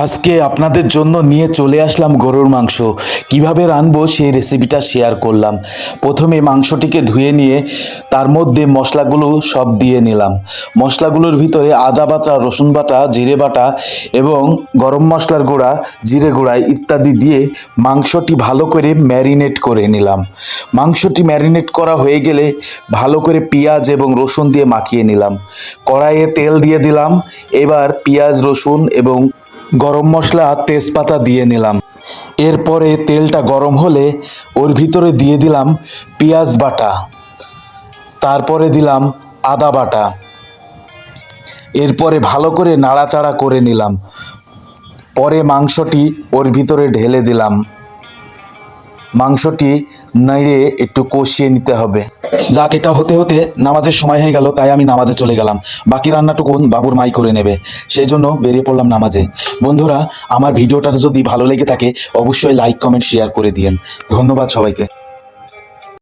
আজকে আপনাদের জন্য নিয়ে চলে আসলাম গরুর মাংস। কিভাবে রানবো সেই রেসিপিটা শেয়ার করলাম। প্রথমে মাংসটিকে ধুয়ে নিয়ে তার মধ্যে মশলাগুলো সব দিয়ে নিলাম। মশলাগুলোর ভিতরে আদা বাটা, রসুন বাটা, জিরে বাটা এবং গরম মশলার গুঁড়া, জিরে গুঁড়া ইত্যাদি দিয়ে মাংসটি ভালো করে ম্যারিনেট করে নিলাম। মাংসটি ম্যারিনেট করা হয়ে গেলে ভালো করে পেঁয়াজ এবং রসুন দিয়ে মাখিয়ে নিলাম। কড়াইয়ে তেল দিয়ে দিলাম। এবার পেঁয়াজ, রসুন এবং গরম মশলা, তেজপাতা দিয়ে নিলাম। এরপরে তেলটা গরম হলে ওর ভিতরে দিয়ে দিলাম পেঁয়াজ বাটা, তারপরে দিলাম আদা বাটা। এরপরে ভালো করে নাড়াচাড়া করে নিলাম। পরে মাংসটি ওর ভিতরে ঢেলে দিলাম। মাংসটি নেড়ে একটু কষিয়ে নিতে হবে। যাক, এটা হতে হতে নামাজের সময় হয়ে গেল, তাই আমি নামাজে চলে গেলাম। বাকি রান্নাটুকু বাবুর মাই করে নেবে, সেই জন্য বেরিয়ে পড়লাম নামাজে। বন্ধুরা, আমার ভিডিওটা যদি ভালো লেগে থাকে অবশ্যই লাইক, কমেন্ট, শেয়ার করে দিয়েন। ধন্যবাদ সবাইকে।